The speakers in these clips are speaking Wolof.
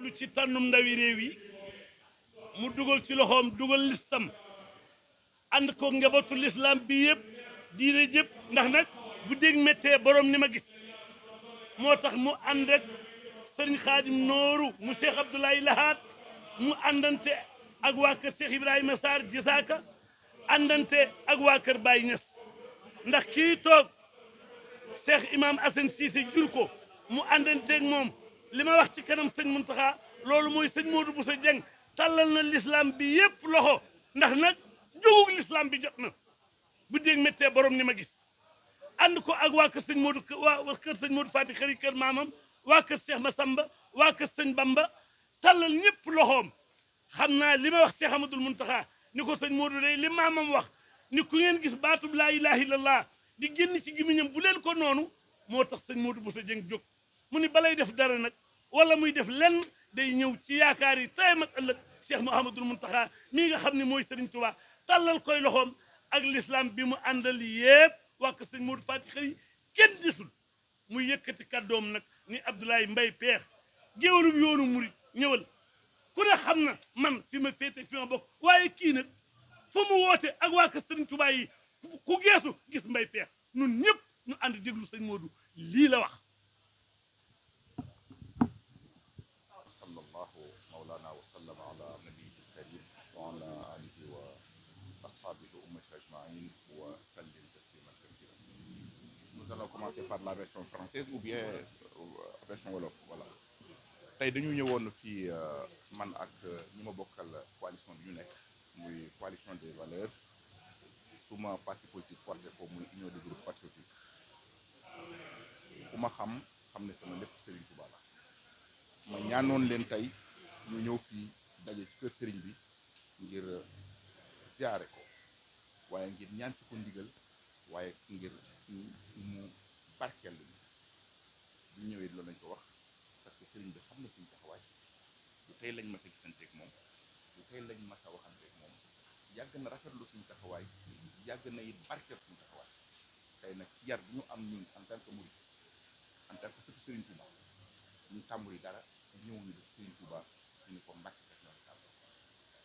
jublu ci tànnum ndawi réew yi mu dugal ci loxoom dugal listam ànd ko njabootu lislaam bi yëpp diine jëpp ndax nag bu dégg méttee borom ni ma gis moo tax mu ànd ak sëriñ Xaadim Nooru mu Cheikh Abdoulaye Lahat mu àndante ak waa kër Cheikh Ibrahima Sarr Jisaaka àndante ak waa kër Baye Niass ndax kii toog Cheikh Imam Assane Cissé jur ko mu àndanteeg moom li ma wax ci kanam sëñ Muntaxa loolu mooy sëñ Modou Bousso Dieng tàllal na l'islam bi yëpp loxo ndax nag jógug l'islam bi jot na bu dégg méttee borom ni ma gis ànd ko ak waa kër sëñ Modou waa kër sëñ Modou Fati xëri kër maamam waa kër Cheikh Massamba waa kër sëñ Bamba tàllal ñëpp loxoom xam naa li ma wax Cheikh Amadou Muntaxa ni ko sëñ Modou day li maamam wax ni ku ngeen gis baatub laa ilaha illallah di génn ci gimiñam bu leen ko noonu moo tax sëñ Modou Bousso Dieng jóg mu ni balay def dara nag wala muy def lenn day ñëw ci yaakaar yi tey mag ëllëg Cheikh Mouhamadul Muntaxa mii nga xam ne mooy Serigne Touba tàllal koy loxoom ak l'islam bi mu àndal yépp wax sëñ Modou Fati xëy kenn desul muy yëkkati kàddoom nag ni Abdoulaye Mbaye Peex géwalub yoonu murit ñëwal ku ne xam na man fi ma féete fi ma bokk waaye kii nag fa mu woote ak waa kër Serigne Touba yi ku geesu gis Mbaye Peex ñun ñëpp ñu ànd déglu sëñ Modou lii la wax sallallahu mawlana wa sallam ala nabiyyi karim wa ala alihi wa ashabihi ummati ajmain wa sallim tasliman kasiran. Nous allons commencer par la version française ou bien version wolof. Voilà, tey dañu ñëwoon fii man ak ñi ma bokkal coalition bi ñu nekk muy coalition des valeurs suma parti politique porté ko muy union des groupes patriotiques. ku ma xam ne sama lépp Serigne Touba la ma ñaanoon leen tey ñu ñëw fii daje ci kër Serigne bi ngir ziare ko waaye ngir ñaan si ko ndigal waaye ngir mu barkeel lu ñu ñëwee loolu lañ ko wax parce que Serigne bi xam na suñu taxawaay lu tey lañ mas a gisanteeg moom lu tey lañ mas a waxanteeg moom yàgg na rafetlu suñu taxawaay yàgg na it barkeel suñu taxawaay tey nag ci yar bi ñu am ñun en tant que murid en tant que sëtu Serigne Touba ñu tàmbali dara ñëw ñu def Serigne Touba ñu ne ko mbàkk def na tàmbali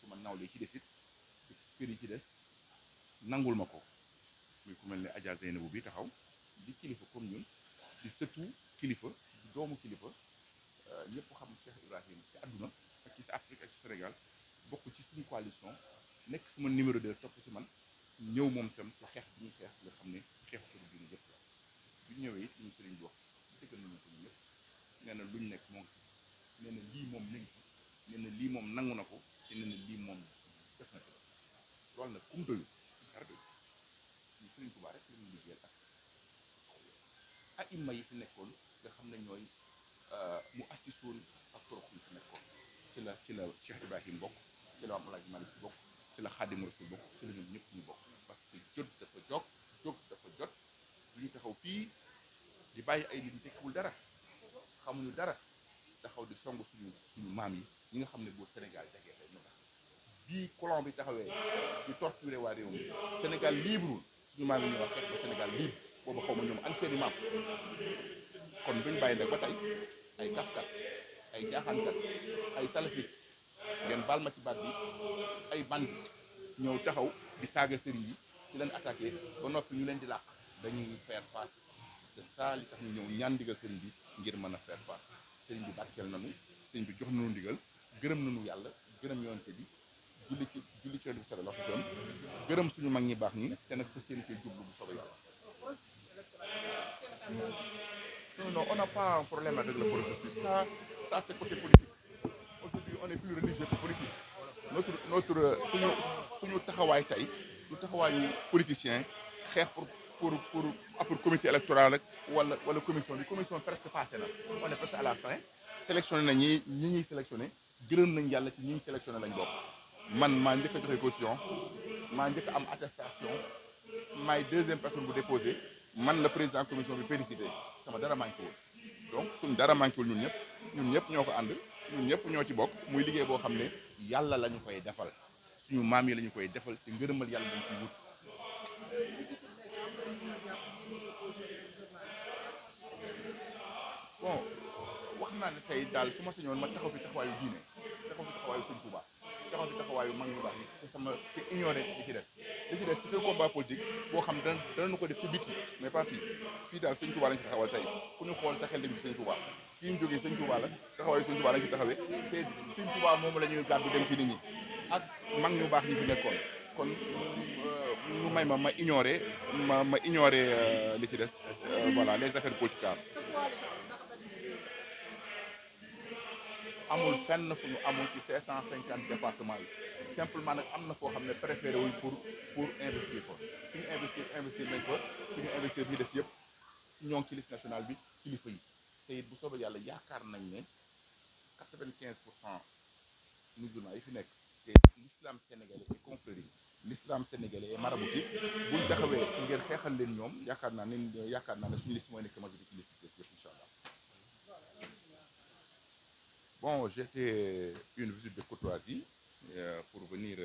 su ma nawlee ci des it kër yi ci des nangul ma ko muy ku mel ne Adja Zeynabou bi taxaw di kilifa comme ñun di sëtu kilifa di doomu kilifa ñëpp xam Cheikh Ibrahim ci àdduna ak ci Afrique ak ci Sénégal bokk ci suñu coalition nekk suma numéro 2 topp ci man ñëw moom tam ci xeex bi ñuy xeex nga xam ne xeexu kër gi yëpp la bu ñëwee it ñu Serigne bi wax dëggal nañu ko ñun ñëpp nee na luñ nekk moo ngi nee na lii moom mi ngi ci nee na lii moom nangu na ko te nee na lii moom def na ko loolu nag kum doyul dara doyul ñu Serigne Touba rek la ñuy liggéeyal ak imma yi fi nekkoon nga xam ne ñooy mu assisoon ak torox yi fi nekkoon ci la Cheikh Ibrahim bokk ci la Alaaji Malick Si bokk ci la Xaadimu Rasuul bokk ci la ñoom ñëpp ñu bokk parce que jóg dafa jot lu ñu taxaw fii di bàyyi ay nit ñu tekkiwul dara xamuñu dara taxaw di song suñu maam yi ñi nga xam ne boo Sénégal jagee tey ñoo tax bii colon bi taxawee di torturer waa réew mi Sénégal libre suñu maam yi ñuy wax fekk ba Sénégal libre boobu xaw ma ñoom an seeni maam kon duñ bàyyi nag ba tey ay kafkat ay jaaxaankat ay salafis ngeen baal ma ci baat bi ay bandi ñëw taxaw di saaga sëriñ yi di leen attaqué ba noppi ñu leen di làq dañuy faire face c'est ça li tax ñu ñëw ñaan ndigal sëriñ bi ngir mën a faire face sëriñ bi barkeel nañu sëriñ bi jox nañu ndigal gërëm nañu yàlla gërëm yoonte bi julli ci bi sallallahu alayhi wasallam gërëm suñu mag ñi baax ñi te nag fa seen koy jublu bu soobee yàlla. Non, on n'a pas un problème avec le processus. Ça c'est côté politique. Aujourd'hui, on est plus religieux que politique. Notre suñu taxawaay tey du taxawaayu politicien xeex pour comité électoral rek wala commission bi commission presque passé na on est presque à la fin sélectionné na ñi ñuy sélectionné gërëm nañ yàlla ci ñi ñu sélectionné lañ bokk man maa njëkk a joxe caution maa njëkk a am attestation maay deuxième personne bu déposé man la président commission bi félicité sama dara manqué wul donc suñ dara manqué wul ñun ñëpp ñoo ko ànd ñun ñëpp ñoo ci bokk muy liggéey boo xam ne yàlla la ñu koy defal suñu maam yi la ñu koy defal te ngërëmal yàlla dañ ciy wut. bon wax xam naa ne tey daal su ma sañoon ma taxaw fi taxawaayu diine taxaw fi taxawaayu sëñ Touba taxaw fi taxawaayu mag ñu baax yi te sama te ignoré li ci des c'est un combat politique boo xam danañu ko def ci biti mais pas fii daal sëñ Touba lañ ci taxawal tey ku ñu xool sa xel dem ci sëñ Touba kii ñu jógee sëñ Touba la taxawaayu sëñ Touba lañ ci taxawee te sëñ Touba moom la ñuy gàddu dem ci nit ñi ak mag ñu baax ñi fi nekkoon kon ñu may ma ignoré ma ignoré li ci des voilà les affaires politiques amul fenn fu ñu amul ci 550 départements yi simplement nag am na foo xam ne préféré wuñ pour investir ko fi ñu investir nañ ko fi ñu investir ñi des yëpp ñoo ngi ci liste nationale bi kilifa yi te it bu soobee yàlla yaakaar nañ ne 95% musulmans yi fi nekk te l'islam sénégalais et confrérie l'islam sénégalais et maraboutique buñ taxawee ngir xeexal leen ñoom yaakaar naa ne suñu liste mooy nekk majorité ci liste yëpp incha allah. Bon, j'ai fait une visite de courtoisie pour venir